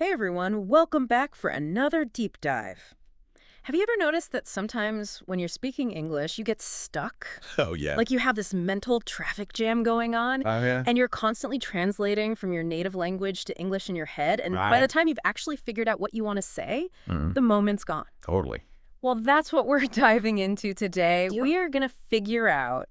Hey everyone, welcome back for another deep dive. Have you ever noticed that sometimes when you're speaking English, you get stuck? Oh, yeah. Like you have this mental traffic jam going on, Oh, yeah. and you're constantly translating from your native language to English in your head, and by the Right. time you've actually figured out what you want to say, Mhm. the moment's gone. Totally. Well, that's what we're diving into today. We are going to figure out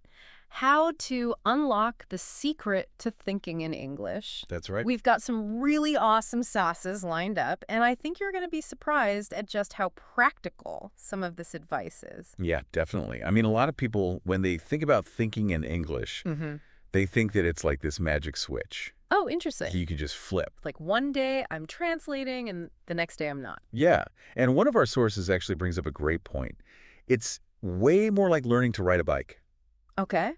how to unlock the secret to thinking in English. That's right. We've got some really awesome sauces lined up, and I think you're going to be surprised at just how practical some of this advice is. Yeah, definitely. I mean, a lot of people, when they think about thinking in English, Mm-hmm. they think that it's like this magic switch. Oh, interesting. You can just flip. Like one day I'm translating and the next day I'm not. Yeah. And one of our sources actually brings up a great point. It's way more like learning to ride a bike. Okay.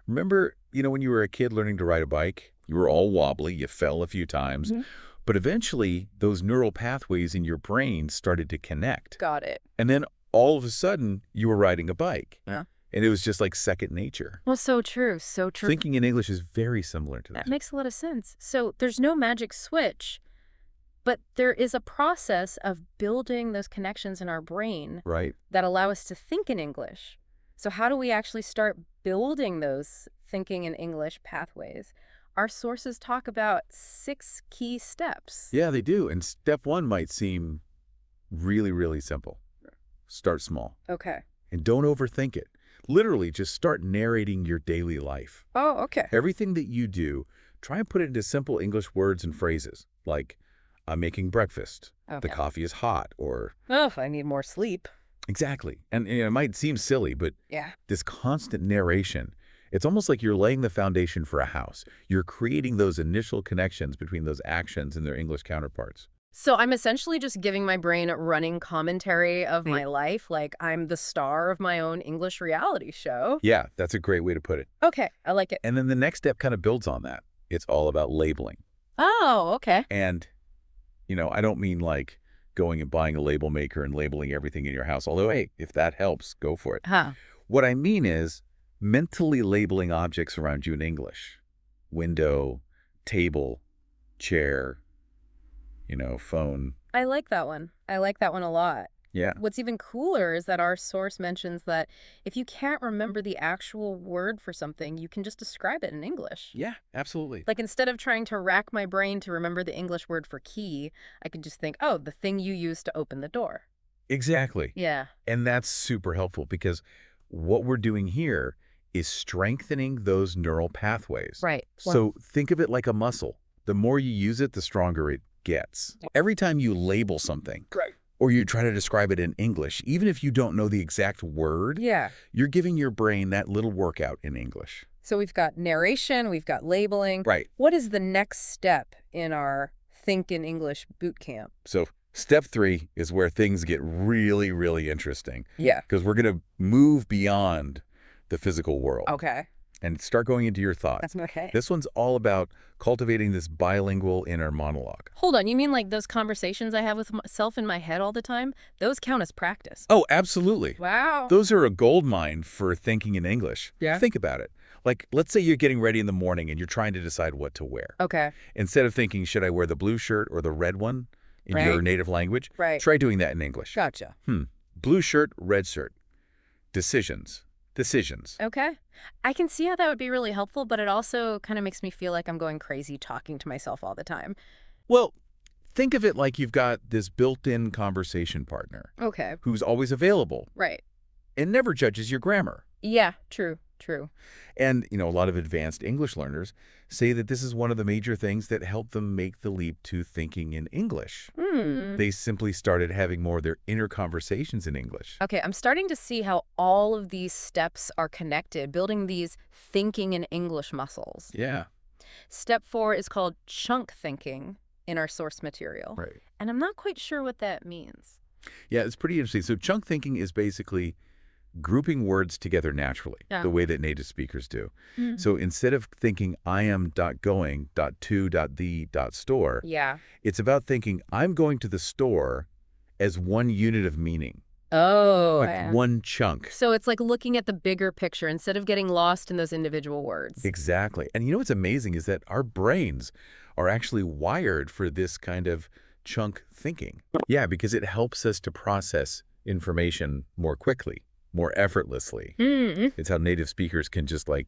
Remember, when you were a kid learning to ride a bike, you were all wobbly, you fell a few times, Mhm. but eventually those neural pathways in your brain started to connect. Got it. And then all of a sudden, you were riding a bike. Yeah. And it was just like second nature. Well, so true, so true. Thinking in English is very similar to That that. makes a lot of sense. So there's no magic switch, but there is a process of building those connections in our brain Right. that allow us to think in English. So how do we actually start building those thinking in English pathways? Our sources talk about 6 key steps. Yeah, they do. And step one might seem really, really simple. Start small. Okay. And don't overthink it. Literally, just start narrating your daily life. Oh, okay. Everything that you do, try and put it into simple English words and phrases, like, I'm making breakfast, the Okay. coffee is hot, or Oh, I need more sleep. exactly. And it might seem silly, but Yeah. this constant narration, it's almost like you're laying the foundation for a house. You're creating those initial connections between those actions and their English counterparts. So I'm essentially just giving my brain a running commentary of my life, like I'm the star of my own English reality show. Yeah, that's a great way to put it. Okay, I like it. And then the next step kind of builds on that. It's all about labeling. Oh, okay. And, I don't mean like going and buying a label maker and labeling everything in your house, although, hey, if that helps, go for it. Huh. What I mean is mentally labeling objects around you in English. Window, table, chair, phone. I like that one. I like that one a lot. Yeah. What's even cooler is that our source mentions that if you can't remember the actual word for something, you can just describe it in English. Yeah, absolutely. Like instead of trying to rack my brain to remember the English word for key, I can just think, oh, the thing you use to open the door. Exactly. Yeah. And that's super helpful because what we're doing here is strengthening those neural pathways. Right. So think of it like a muscle. The more you use it, the stronger it gets. Every time you label something, or you try to describe it in English, even if you don't know the exact word, Yeah. you're giving your brain that little workout in English. So we've got narration, we've got labeling. Right. What is the next step in our Think in English boot camp? So step 3 is where things get really, really interesting Yeah. because we're going to move beyond the physical world Okay. and start going into your thoughts. That's okay. This one's all about cultivating this bilingual inner monologue. Hold on, you mean like those conversations I have with myself in my head all the time? Those count as practice. Oh, absolutely. Wow. Those are a gold mine for thinking in English. Yeah. Think about it. Like, let's say you're getting ready in the morning and you're trying to decide what to wear. Okay. Instead of thinking, should I wear the blue shirt or the red one in your Right. native language, Right. try doing that in English. Gotcha. Blue shirt, red shirt. Decisions. Decisions. Okay. I can see how that would be really helpful, but it also kind of makes me feel like I'm going crazy talking to myself all the time. Well, think of it like you've got this built-in conversation partner Okay. who's always available Right. and never judges your grammar. Yeah, true, true. And, a lot of advanced English learners say that this is one of the major things that help them make the leap to thinking in English. They simply started having more of their inner conversations in English. Okay, I'm starting to see how all of these steps are connected, building these thinking in English muscles. Yeah. Step 4 is called chunk thinking in our source material. Right. And I'm not quite sure what that means. Yeah, it's pretty interesting. So chunk thinking is basically grouping words together naturally, Yeah. the way that native speakers do. So instead of thinking I am .going .to .the .store, Yeah. it's about thinking I'm going to the store as one unit of meaning, Oh. like one chunk. So it's like looking at the bigger picture instead of getting lost in those individual words. Exactly. And what's amazing is that our brains are actually wired for this kind of chunk thinking. Yeah, because it helps us to process information more quickly, more effortlessly. It's how native speakers can just like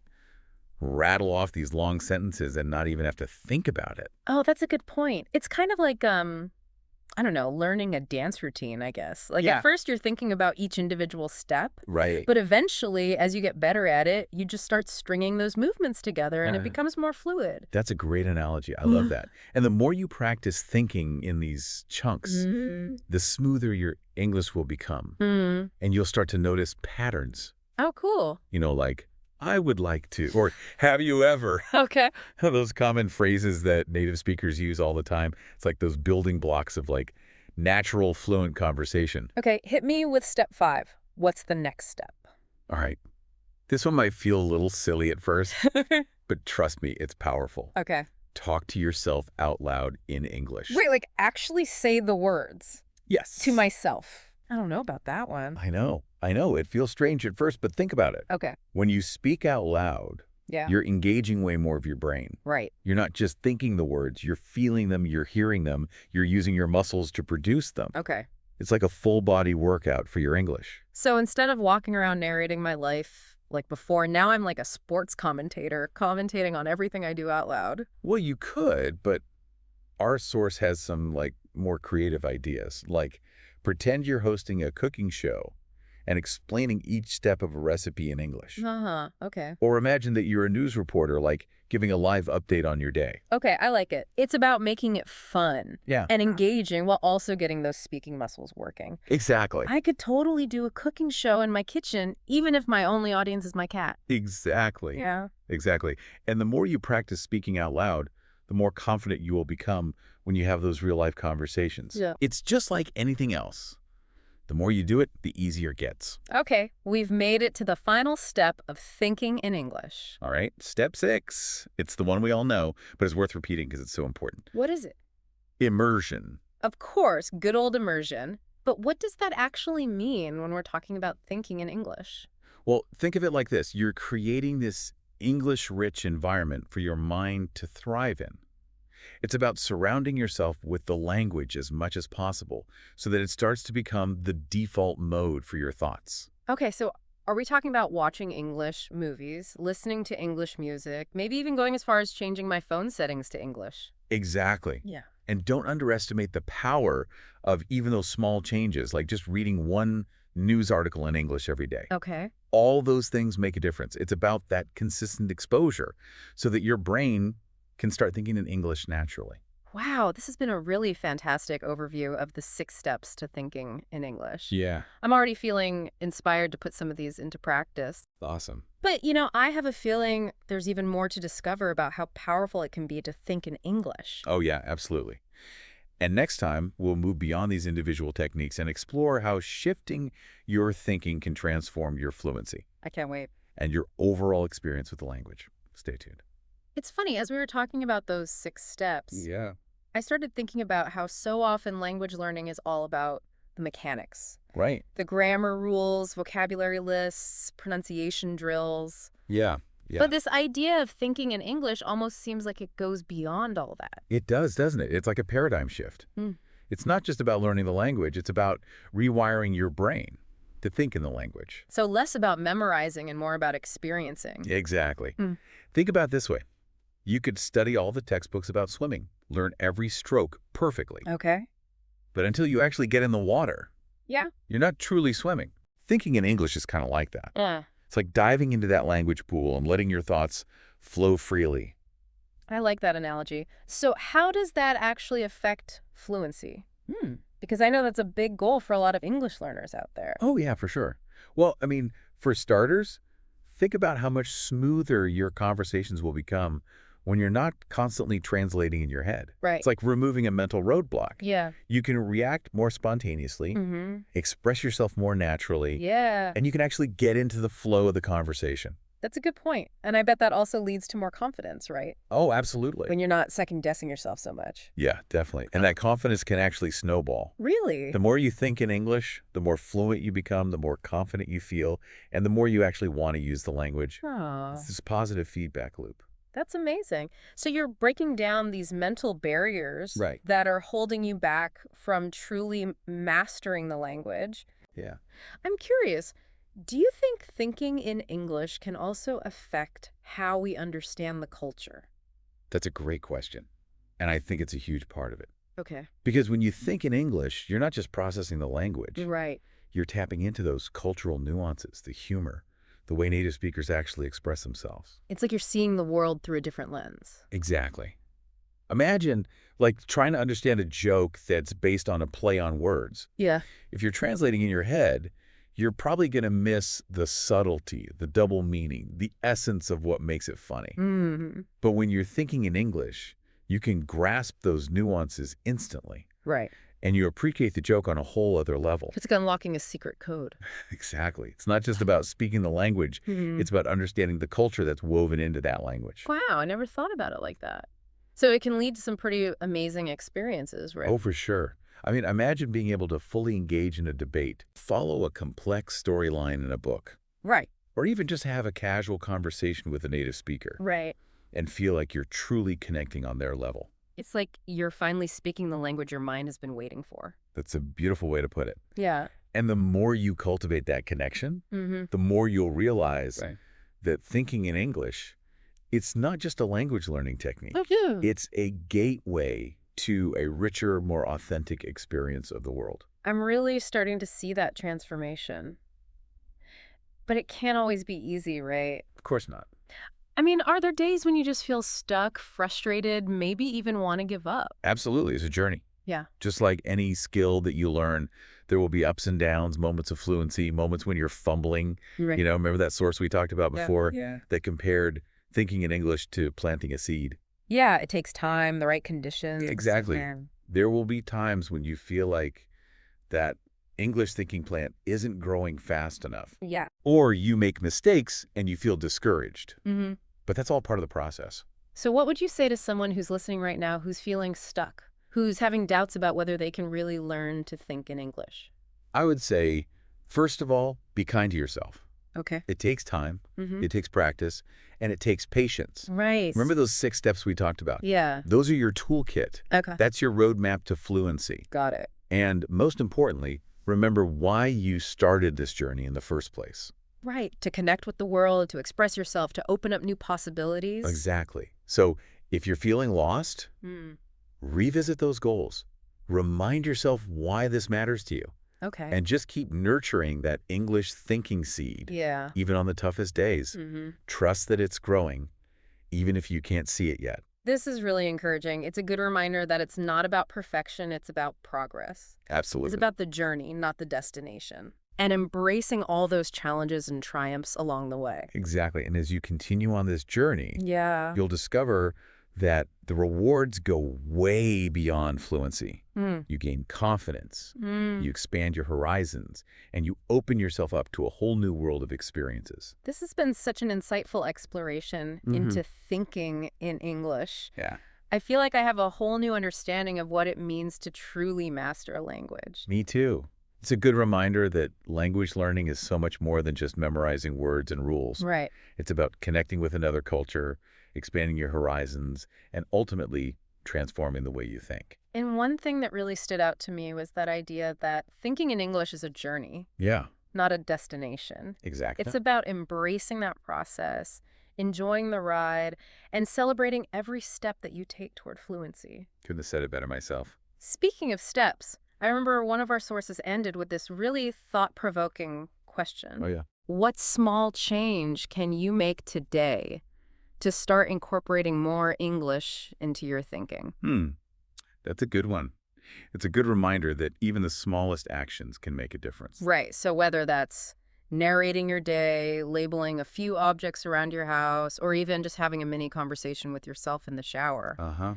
rattle off these long sentences and not even have to think about it. Oh, that's a good point. It's kind of like, I don't know, learning a dance routine, I guess. Like Yeah. at first you're thinking about each individual step, Right. but eventually, as you get better at it, you just start stringing those movements together and it Uh, becomes more fluid. That's a great analogy. I love that. And the more you practice thinking in these chunks, Mm. the smoother your English will become. Mm. And you'll start to notice patterns, Oh, cool. like, I would like to, or have you ever? Okay. Those common phrases that native speakers use all the time. It's like those building blocks of like natural, fluent conversation. Okay, hit me with step 5. What's the next step? All right. This one might feel a little silly at first, but trust me, it's powerful. Okay. Talk to yourself out loud in English. Wait, like actually say the words Yes. to myself. I don't know about that one. I know. It feels strange at first, but think about it. Okay. When you speak out loud, Yeah. you're engaging way more of your brain. Right. You're not just thinking the words, you're feeling them, you're hearing them, you're using your muscles to produce them. Okay. It's like a full body workout for your English. So instead of walking around narrating my life like before, now I'm like a sports commentator, commentating on everything I do out loud. Well, you could, but our source has some like more creative ideas. Like pretend you're hosting a cooking show and explaining each step of a recipe in English. Uh-huh. Okay. Or imagine that you're a news reporter, like giving a live update on your day. Okay, I like it. It's about making it fun Yeah, and engaging while also getting those speaking muscles working. exactly. I could totally do a cooking show in my kitchen, even if my only audience is my cat. Exactly. Yeah. Exactly. And the more you practice speaking out loud, the more confident you will become when you have those real life conversations. Yeah. It's just like anything else. The more you do it, the easier it gets. Okay, we've made it to the final step of thinking in English. All right, step 6. It's the one we all know, but it's worth repeating because it's so important. What is it? Immersion. Of course, good old immersion. But what does that actually mean when we're talking about thinking in English? Well, think of it like this. You're creating this English-rich environment for your mind to thrive in. It's about surrounding yourself with the language as much as possible so that it starts to become the default mode for your thoughts. Okay, so are we talking about watching English movies, listening to English music, maybe even going as far as changing my phone settings to English? Exactly. Yeah. And don't underestimate the power of even those small changes, like just reading one news article in English every day. Okay. All those things make a difference. It's about that consistent exposure so that your brain can start thinking in English naturally. Wow, this has been a really fantastic overview of the 6 steps to thinking in English. Yeah. I'm already feeling inspired to put some of these into practice. Awesome. But, I have a feeling there's even more to discover about how powerful it can be to think in English. Oh, yeah, absolutely. And next time, we'll move beyond these individual techniques and explore how shifting your thinking can transform your fluency I can't wait. and your overall experience with the language. Stay tuned. It's funny, as we were talking about those 6 steps, Yeah. I started thinking about how so often language learning is all about the mechanics. Right. The grammar rules, vocabulary lists, pronunciation drills. Yeah. Yeah. But this idea of thinking in English almost seems like it goes beyond all that. It does, doesn't it? It's like a paradigm shift. Hmm. It's not just about learning the language. It's about rewiring your brain to think in the language. So less about memorizing and more about experiencing. Exactly. Hmm. Think about it this way. You could study all the textbooks about swimming, learn every stroke perfectly. Okay. But until you actually get in the water, Yeah. you're not truly swimming. Thinking in English is kind of like that. Yeah. It's like diving into that language pool and letting your thoughts flow freely. I like that analogy. So how does that actually affect fluency? Because I know that's a big goal for a lot of English learners out there. Oh, yeah, for sure. Well, I mean, for starters, think about how much smoother your conversations will become when you're not constantly translating in your head. Right. It's like removing a mental roadblock. Yeah. You can react more spontaneously, Mm-hmm. express yourself more naturally, Yeah. and you can actually get into the flow of the conversation. That's a good point. And I bet that also leads to more confidence, right? Oh, absolutely. When you're not second-guessing yourself so much. Yeah, definitely. And that confidence can actually snowball. Really? The more you think in English, the more fluent you become, the more confident you feel, and the more you actually want to use the language. Oh, It's this positive feedback loop. That's amazing. So you're breaking down these mental barriers Right. that are holding you back from truly mastering the language. Yeah. I'm curious, do you think thinking in English can also affect how we understand the culture? That's a great question. And I think it's a huge part of it. Okay. Because when you think in English, you're not just processing the language. Right. You're tapping into those cultural nuances, the humor, the way native speakers actually express themselves. It's like you're seeing the world through a different lens. Exactly. Imagine, like, trying to understand a joke that's based on a play on words. Yeah. If you're translating in your head, you're probably going to miss the subtlety, the double meaning, the essence of what makes it funny. Mm-hmm. But when you're thinking in English, you can grasp those nuances instantly, Right. and you appreciate the joke on a whole other level. It's like unlocking a secret code. Exactly. It's not just about speaking the language. Hmm. It's about understanding the culture that's woven into that language. Wow, I never thought about it like that. So it can lead to some pretty amazing experiences, right? Oh, for sure. I mean, imagine being able to fully engage in a debate, follow a complex storyline in a book, Right. or even just have a casual conversation with a native speaker Right. and feel like you're truly connecting on their level. It's like you're finally speaking the language your mind has been waiting for. That's a beautiful way to put it. Yeah. And the more you cultivate that connection, Mm-hmm. the more you'll realize Right. that thinking in English, it's not just a language learning technique. Yeah. It's a gateway to a richer, more authentic experience of the world. I'm really starting to see that transformation. But it can't always be easy, right? Of course not. I mean, are there days when you just feel stuck, frustrated, maybe even want to give up? Absolutely. It's a journey. Yeah. Just like any skill that you learn, there will be ups and downs, moments of fluency, moments when you're fumbling. Right. Remember that source we talked about before Yeah. that compared thinking in English to planting a seed? Yeah, it takes time, the right conditions. Exactly. Man. There will be times when you feel like that English thinking plant isn't growing fast enough, Yeah. or you make mistakes and you feel discouraged. Mm-hmm. But that's all part of the process. So what would you say to someone who's listening right now who's feeling stuck, who's having doubts about whether they can really learn to think in English? I would say, first of all, be kind to yourself. Okay. It takes time, Mm-hmm. it takes practice, and it takes patience. Right. Remember those 6 steps we talked about? Yeah. Those are your toolkit. Okay. That's your roadmap to fluency. Got it. And most importantly, remember why you started this journey in the first place. Right. To connect with the world, to express yourself, to open up new possibilities. Exactly. So if you're feeling lost, Mm. revisit those goals. Remind yourself why this matters to you. Okay. And just keep nurturing that English thinking seed, Yeah. even on the toughest days. Mm-hmm. Trust that it's growing, even if you can't see it yet. This is really encouraging. It's a good reminder that it's not about perfection, it's about progress. Absolutely. It's about the journey, not the destination. And embracing all those challenges and triumphs along the way. Exactly. And as you continue on this journey, Yeah. you'll discover that the rewards go way beyond fluency. Mm. You gain confidence, Mm. you expand your horizons, and you open yourself up to a whole new world of experiences. This has been such an insightful exploration into thinking in English. Yeah. I feel like I have a whole new understanding of what it means to truly master a language. Me too. It's a good reminder that language learning is so much more than just memorizing words and rules. Right. It's about connecting with another culture, expanding your horizons, and ultimately transforming the way you think. And one thing that really stood out to me was that idea that thinking in English is a journey, Yeah, not a destination. exactly. It's about embracing that process, enjoying the ride, and celebrating every step that you take toward fluency. Couldn't have said it better myself. Speaking of steps, I remember one of our sources ended with this really thought-provoking question. Oh, yeah. What small change can you make today to start incorporating more English into your thinking? That's a good one. It's a good reminder that even the smallest actions can make a difference. Right. So whether that's narrating your day, labeling a few objects around your house, or even just having a mini conversation with yourself in the shower, Uh-huh.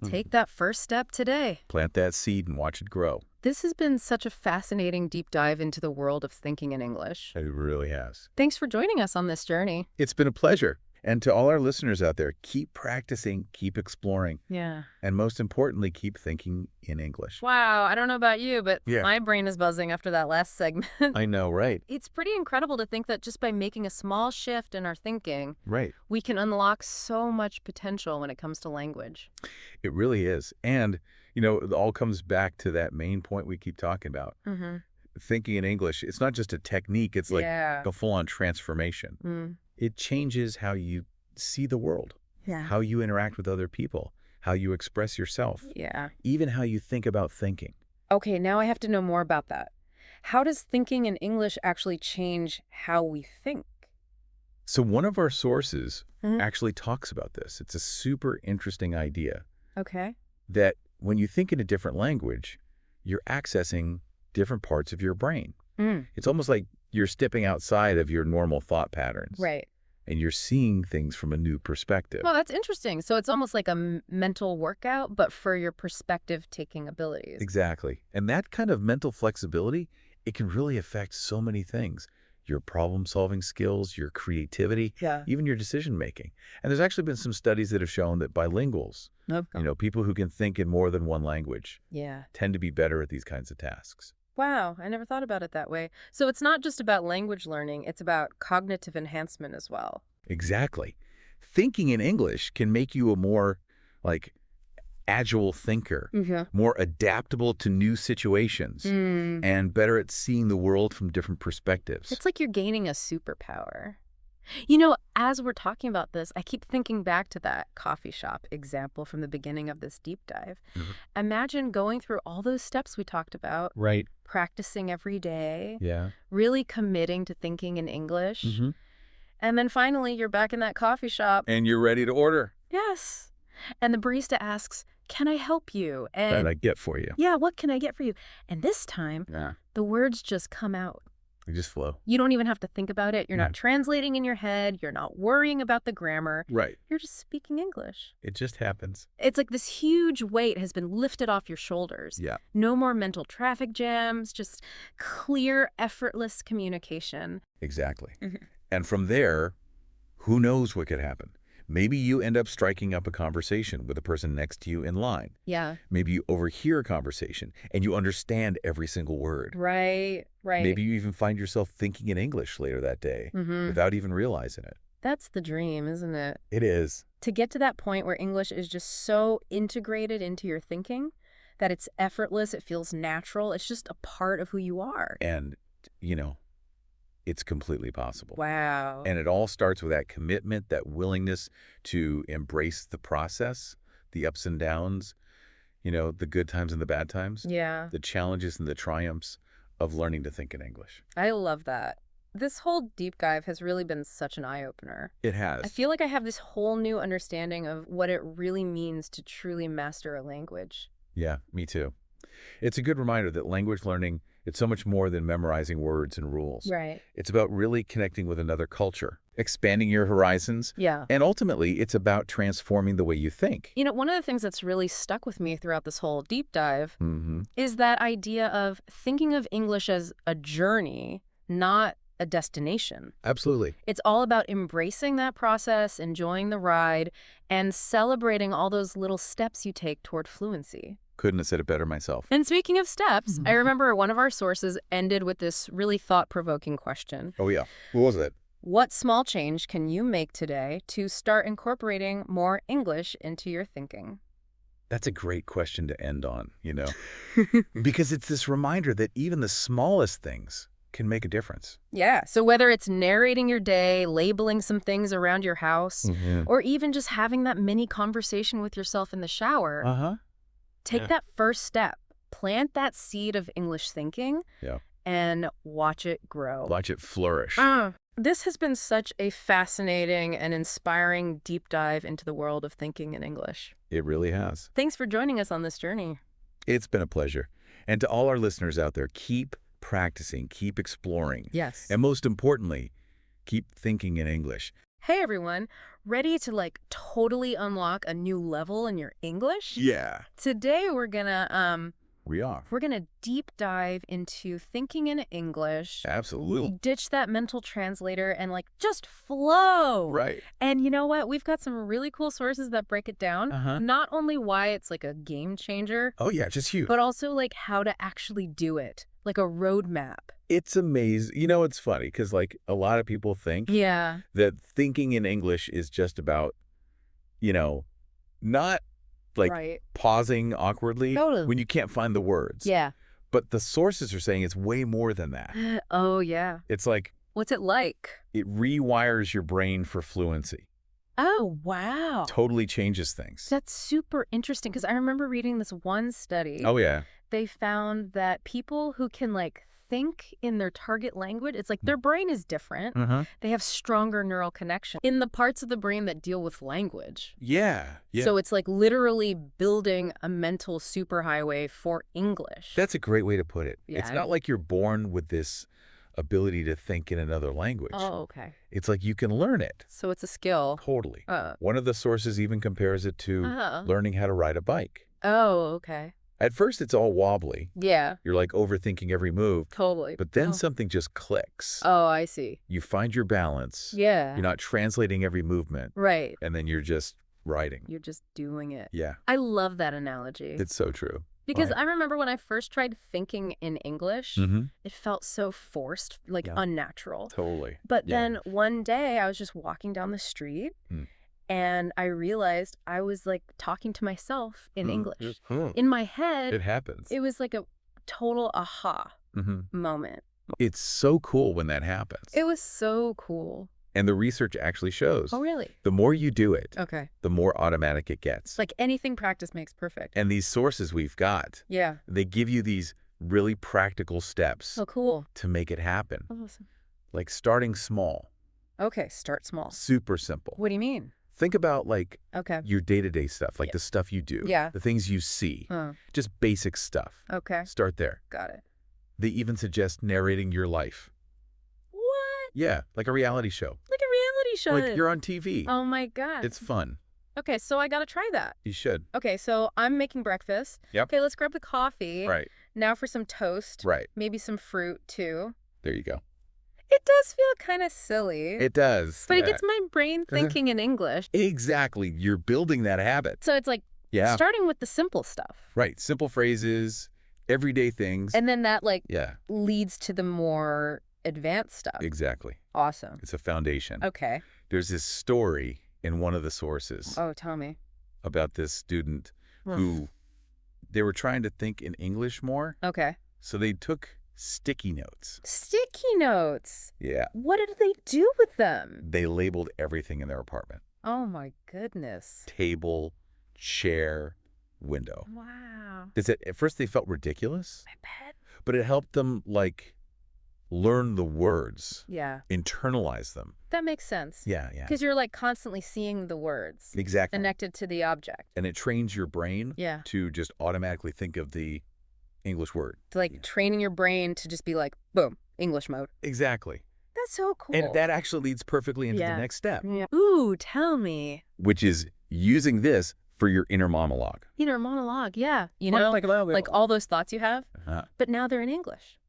take that first step today. Plant that seed and watch it grow. This has been such a fascinating deep dive into the world of thinking in English. It really has. Thanks for joining us on this journey. It's been a pleasure. And to all our listeners out there, keep practicing, keep exploring, Yeah. and most importantly, keep thinking in English. Wow, I don't know about you, but Yeah. my brain is buzzing after that last segment. I know, right? It's pretty incredible to think that just by making a small shift in our thinking, Right. we can unlock so much potential when it comes to language. It really is. And, it all comes back to that main point we keep talking about. Mm-hmm. Thinking in English, it's not just a technique, it's like Yeah. a full-on transformation. Mm. It changes how you see the world, Yeah. how you interact with other people, how you express yourself, Yeah. even how you think about thinking. Okay, now I have to know more about that. How does thinking in English actually change how we think? So one of our sources Mhm. actually talks about this. It's a super interesting idea Okay. that when you think in a different language, you're accessing different parts of your brain. Mm. It's almost like you're stepping outside of your normal thought patterns. Right. And you're seeing things from a new perspective. Well, that's interesting. So it's almost like a mental workout, but for your perspective-taking abilities. Exactly. And that kind of mental flexibility, it can really affect so many things. Your problem-solving skills, your creativity, Yeah. even your decision-making. And there's actually been some studies that have shown that bilinguals, Okay. people who can think in more than one language, Yeah. tend to be better at these kinds of tasks. Wow, I never thought about it that way. So it's not just about language learning, it's about cognitive enhancement as well. Exactly. Thinking in English can make you a more, agile thinker, Mm-hmm. more adaptable to new situations, and better at seeing the world from different perspectives. It's like you're gaining a superpower. As we're talking about this, I keep thinking back to that coffee shop example from the beginning of this deep dive. Mhm. Imagine going through all those steps we talked about, Right. practicing every day, Yeah. really committing to thinking in English, Mm-hmm. and then finally you're back in that coffee shop. And you're ready to order. Yes. And the barista asks, "Can I help you?" That And I get for you. yeah, what can I get for you? And this time, Yeah. the words just come out. They just flow. You don't even have to think about it. You're Yeah. not translating in your head. You're not worrying about the grammar. Right. You're just speaking English. It just happens. It's like this huge weight has been lifted off your shoulders. Yeah. No more mental traffic jams, just clear, effortless communication. Exactly. Mhm. And from there, who knows what could happen? Maybe you end up striking up a conversation with the person next to you in line. Yeah. Maybe you overhear a conversation and you understand every single word. Right. Maybe you even find yourself thinking in English later that day without even realizing it. That's the dream, isn't it? It is. To get to that point where English is just so integrated into your thinking that it's effortless, it feels natural, it's just a part of who you are. And, it's completely possible. Wow. And it all starts with that commitment, that willingness to embrace the process, the ups and downs, the good times and the bad times, Yeah, the challenges and the triumphs of learning to think in English. I love that. This whole deep dive has really been such an eye-opener. It I has. feel like I have this whole new understanding of what it really means to truly master a language. Yeah, me too. It's a good reminder that language learning, it's so much more than memorizing words and rules. Right. It's about really connecting with another culture, expanding your horizons, Yeah. and ultimately it's about transforming the way you think. One of the things that's really stuck with me throughout this whole deep dive Mm-hmm. is that idea of thinking of English as a journey, not a destination. Absolutely. It's all about embracing that process, enjoying the ride, and celebrating all those little steps you take toward fluency. Couldn't have said it better myself. And speaking of steps, I remember one of our sources ended with this really thought-provoking question. Oh, yeah. What was it? What small change can you make today to start incorporating more English into your thinking? That's a great question to end on, because it's this reminder that even the smallest things can make a difference. Yeah, so whether it's narrating your day, labeling some things around your house, or even just having that mini conversation with yourself in the shower, Uh-huh. take that first step, plant that seed of English thinking, Yeah. and watch it grow. Watch it flourish. This has been such a fascinating and inspiring deep dive into the world of thinking in English. It really has. Thanks for joining us on this journey. It's been a pleasure. And to all our listeners out there, keep practicing, keep exploring. Yes. And most importantly, keep thinking in English. Hey, everyone. Ready to totally unlock a new level in your English? Yeah. Today, we're gonna We are. We're going to deep dive into thinking in English, Absolutely. ditch that mental translator, and like just flow. Right. And you know what? We've got some really cool sources that break it down. Uh-huh. Not only why it's like a game changer, Oh, yeah, just huge. but also like how to actually do it, like a roadmap. It's amazing. You know, it's funny because, like, a lot of people think Yeah. that thinking in English is just about, not like Right. pausing awkwardly Totally. when you can't find the words. Yeah. But the sources are saying it's way more than that. Oh, yeah. It's like What's it like? it rewires your brain for fluency. Oh, wow. Totally changes things. That's super interesting because I remember reading this one study. Oh, yeah. They found that people who can like think in their target language, it's like their brain is different. Uh-huh. They have stronger neural connection in the parts of the brain that deal with language. Yeah. Yeah. So it's like literally building a mental superhighway for English. That's a great way to put it. Yeah, It's not like you're born with this ability to think in another language. Oh, okay. It's like you can learn it. So it's a skill. Totally. One of the sources even compares it to learning how to ride a bike. Oh, okay. At first, it's all wobbly. Yeah, You're like overthinking every move. totally. But then something just clicks. Oh, I see. You find your balance. Yeah. You're not translating every movement. Right. And then you're just riding. You're just doing it. Yeah. I love that analogy. It's so true. Because Right. I remember when I first tried thinking in English, Mm-hmm. it felt so forced, like Yeah. unnatural. Totally. But Yeah. then one day I was just walking down the street and I realized I was like talking to myself in English. In my head, It happens. it was like a total aha moment. It's so cool when that happens. It was so cool. And the research actually shows Oh, really? the more you do it, Okay. the more automatic it gets. Like anything practice makes perfect. And these sources we've got, Yeah. they give you these really practical steps Oh, cool. to make it happen. Awesome. Like starting small, Okay, start small. super simple. What do you mean? Think about like Okay. your day-to-day stuff, like the stuff you do, Yeah. the things you see, Oh, just basic stuff. okay. Start there. Got it. They even suggest narrating your life. What? Yeah, like a reality show. Like a reality show. Like you're on TV. Oh my God. It's fun. Okay, so I gotta try that. You should. Okay, so I'm making breakfast. Yep. Okay, let's grab the coffee. Right. Now for some toast. Right. Maybe some fruit too. There you go. It does feel kind of silly. It does. But yeah. it gets my brain thinking in English. Exactly. You're building that habit. So it's like Yeah. starting with the simple stuff. Right. Simple phrases, everyday things. And then that like Yeah, leads to the more advanced stuff. exactly. Awesome. It's a foundation. Okay. There's this story in one of the sources Oh, tell me. about this student who they were trying to think in English more. Okay. So they took sticky notes. Sticky notes. Yeah. What did they do with them? They labeled everything in their apartment. Oh my goodness. Table, chair, window. Wow. At first they felt ridiculous, I bet. but it helped them like learn the words, Yeah. internalize them. That makes sense. Yeah, yeah. Because you're like constantly seeing the words Exactly. connected to the object. And it trains your brain Yeah. to just automatically think of the English word. To like training your brain to just be like, boom, English mode. Exactly. That's so cool. And that actually leads perfectly into Yeah. the next step, Yeah. Ooh, tell me. which is using this for your inner monologue. Inner monologue, yeah. You know, like all those thoughts you have, but now they're in English.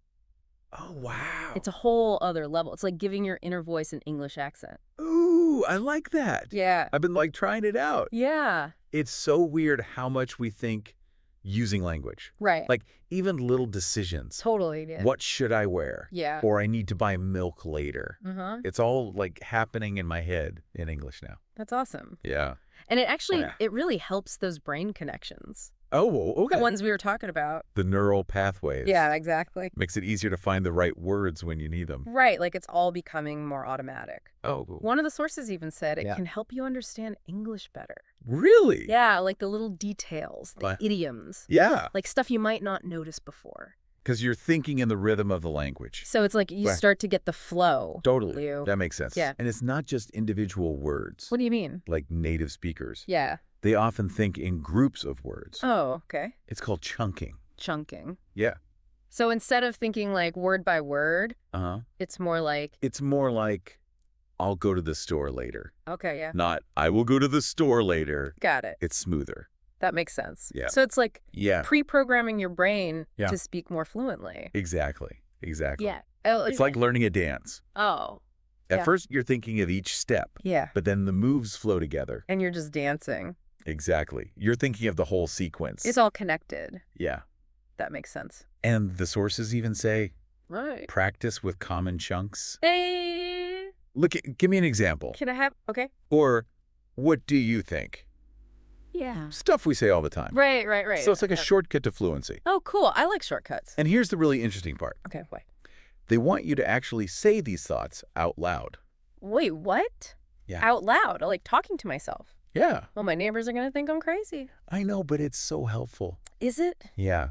Oh, wow. It's a whole other level. It's like giving your inner voice an English accent. Ooh, I like that. Yeah. I've been like trying it out. Yeah. It's so weird how much we think using language. Right. Like even little decisions. Totally. Yeah. What should I wear? Yeah. Or I need to buy milk later. Uh-huh. It's all like happening in my head in English now. That's awesome. Yeah. And it actually, Yeah. it really helps those brain connections. Oh, okay. The ones we were talking about. The neural pathways. Yeah, exactly. Makes it easier to find the right words when you need them. Right. Like it's all becoming more automatic. Oh. One of the sources even said it Yeah. can help you understand English better. Really? Yeah, like the little details, the What? idioms, Yeah. like stuff you might not notice before. Because you're thinking in the rhythm of the language. So it's like you Right. start to get the flow. Totally. Leo. That makes sense. Yeah. And it's not just individual words, What do you mean? like native speakers. Yeah. They often think in groups of words. Oh, okay. It's called chunking. Chunking. Yeah. So instead of thinking like word by word, Uh-huh. it's more like, It's more like, I'll go to the store later. okay, yeah. Not, I will go to the store later. Got it. It's smoother. That makes sense. Yeah. So it's like Yeah. pre-programming your brain Yeah. to speak more fluently. Exactly. Exactly. Yeah. Oh, It's like learning a dance. oh. At Yeah. first, you're thinking of each step, Yeah. but then the moves flow together. And you're just dancing. Exactly. You're thinking of the whole sequence. It's all connected. Yeah. That makes sense. And the sources even say, Right. practice with common chunks. Hey. Give me an example. Can I have, okay. Or, what do you think? Yeah. Stuff we say all the time. Right. So it's like a shortcut to fluency. Oh, cool. I like shortcuts. And here's the really interesting part. Okay, wait. They want you to actually say these thoughts out loud. Wait, what? Yeah. Out loud. I like talking to myself. Yeah. Well, my neighbors are going to think I'm crazy. I know, but it's so helpful. Is it? Yeah.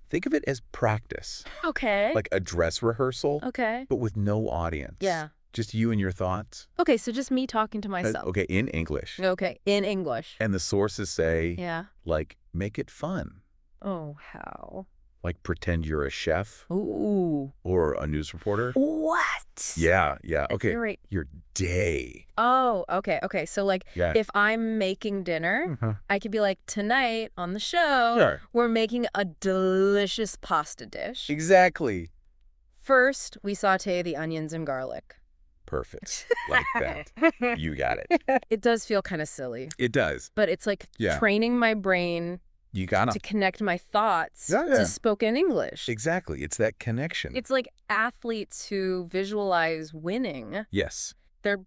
Think of it as practice. Okay. Like a dress rehearsal, Okay. but with no audience. Yeah. Just you and your thoughts. Okay, so just me talking to myself. Okay, in English. Okay, in English. And the sources say, Yeah. like, make it fun. Oh, how? Like pretend you're a chef Ooh. or a news reporter. What? Yeah. Okay. You're right. Your day. Oh, okay. So, like, Yeah. if I'm making dinner, I could be like, tonight on the show, Sure. we're making a delicious pasta dish. Exactly. First, we saute the onions and garlic. Perfect. Like that. You got it. It does feel kind of silly, It does. but it's like Yeah. training my brain You gotta. to connect my thoughts Yeah. to spoken English. Exactly. It's that connection. It's like athletes who visualize winning. Yes. They're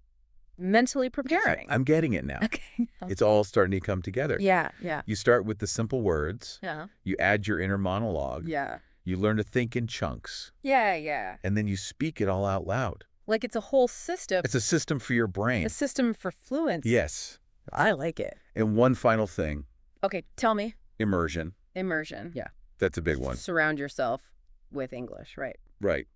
mentally preparing. I'm getting it now. Okay. It's all starting to come together. Yeah. You start with the simple words. Yeah. You add your inner monologue. Yeah. You learn to think in chunks. Yeah. And then you speak it all out loud. Like it's a whole system. It's a system for your brain. A system for fluency. Yes. I like it. And one final thing, Okay, tell me. immersion. Immersion. Yeah. That's a big one. Surround yourself with English, right? Right.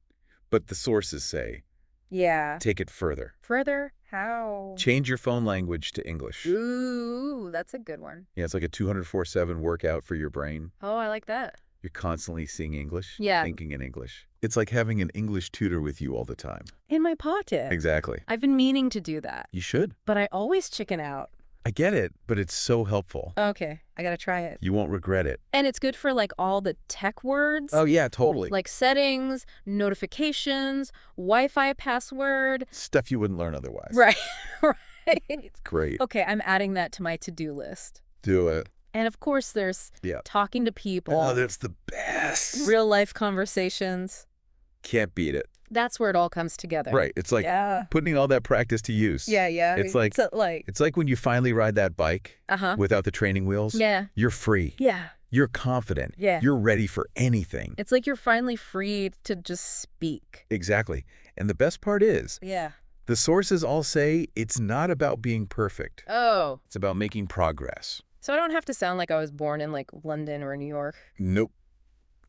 But the sources say, Yeah. take it further. Further? How? Change your phone language to English. Ooh, that's a good one. Yeah, it's like a 204/7 workout for your brain. Oh, I like that. You're constantly seeing English, Yeah. thinking in English. It's like having an English tutor with you all the time. In my pocket. Exactly. I've been meaning to do that, You should. but I always chicken out. I get it, but it's so helpful. Okay, I gotta try it. You won't regret it. And it's good for like all the tech words. Oh, yeah, totally. Like settings, notifications, Wi-Fi password. Stuff you wouldn't learn otherwise. Right, right. It's great. Okay, I'm adding that to my to-do list. Do it. And of course, there's Yeah. talking to people, Oh, that's the best. real life conversations. Can't beat it. That's where it all comes together. Right. It's like Yeah. putting all that practice to use. Yeah. It's like like, it's like when you finally ride that bike uh-huh. without the training wheels. Yeah. You're free. Yeah. You're confident. Yeah. You're ready for anything. It's like you're finally free to just speak. Exactly. And the best part is, Yeah. the sources all say it's not about being perfect. Oh. It's about making progress. So I don't have to sound like I was born in like London or New York. Nope.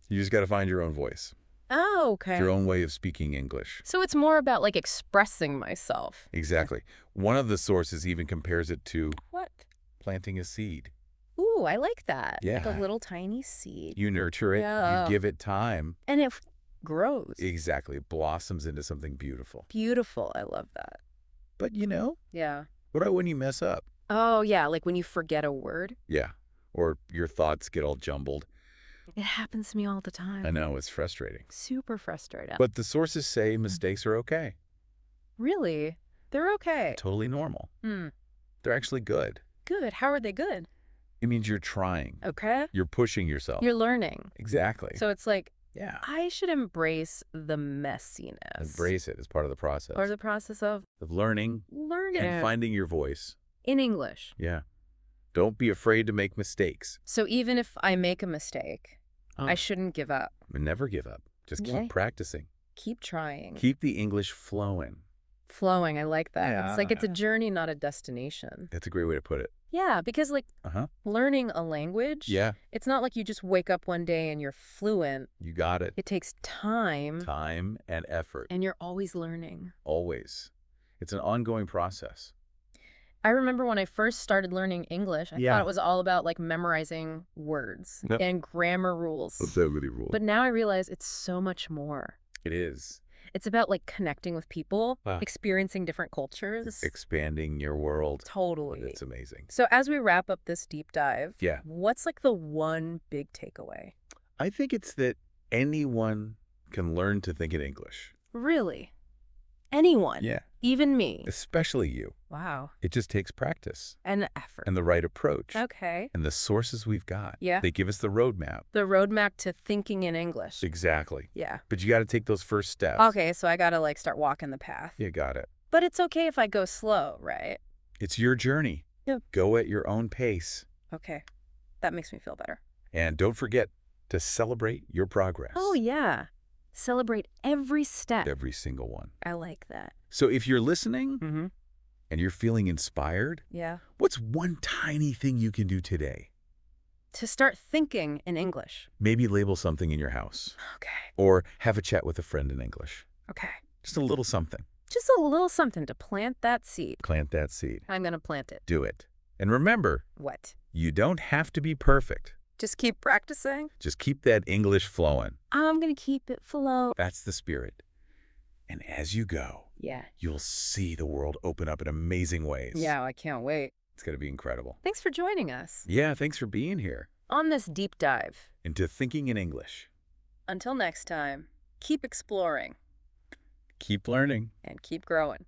You just got to find your own voice, Oh, okay. your own way of speaking English. So it's more about like expressing myself. Exactly. One of the sources even compares it to What? planting a seed. Ooh, I like that. Like Yeah. a little tiny seed. You nurture it, Yeah. you give it time. And it grows. Exactly. It blossoms into something beautiful. Beautiful. I love that. But you know, Yeah. what about when you mess up? Oh, yeah. Like when you forget a word. Yeah. Or your thoughts get all jumbled. It happens to me all the time. I know, it's frustrating. Super frustrated. But the sources say mistakes are okay. Really? They're okay. Totally normal. Hmm. They're actually good. Good. How are they good? It means you're trying. Okay. You're pushing yourself. You're learning. Exactly. So it's like, yeah. I should embrace the messiness. Embrace it as part of the process. Or the process of of learning learning and finding your voice. in English. Yeah. Don't be afraid to make mistakes. So even if I make a mistake, Oh. I shouldn't give up. Never give up. Just keep Okay. practicing. Keep trying. Keep the English flowing. Flowing. I like that. Yeah. It's like it's a journey, not a destination. That's a great way to put it. Yeah, because like Uh-huh. learning a language, Yeah. it's not like you just wake up one day and you're fluent. You got it. It takes time, Time and effort. and you're always learning. Always. It's an ongoing process. I remember when I first started learning English, I Yeah. thought it was all about like memorizing words Yep. and grammar rules. So many rules. But now I realize it's so much more. It is. It's about like connecting with people, Wow. experiencing different cultures. Expanding your world. Totally. It's amazing. So as we wrap up this deep dive, Yeah. what's like the one big takeaway? I think it's that anyone can learn to think in English. Really? Anyone? Yeah. Even me? Especially you. Wow. It just takes practice And effort. and the right approach. Okay. And the sources we've got. Yeah. They give us the roadmap. The roadmap to thinking in English. Exactly. Yeah. But you got to take those first steps. Okay, so I gotta like start walking the path. You got it. But it's okay if I go slow, right? It's your journey. Yeah. Go at your own pace. Okay. That makes me feel better. And don't forget to celebrate your progress. Oh, yeah. Celebrate every step. Every single one. I like that. So if you're listening Mm-hmm. and you're feeling inspired, Yeah. what's one tiny thing you can do today? To start thinking in English. Maybe label something in your house Okay. or have a chat with a friend in English. Okay. Just a little something. Just a little something to plant that seed. Plant that seed. I'm gonna plant it. Do it. And remember, What? you don't have to be perfect. Just keep practicing? Just keep that English flowing. I'm gonna keep it flow. That's the spirit. And as you go, Yeah. you'll see the world open up in amazing ways. Yeah, I can't wait. It's going to be incredible. Thanks for joining us Yeah, thanks for being here. on this deep dive. Into thinking in English. Until next time, keep exploring Keep learning. and keep growing.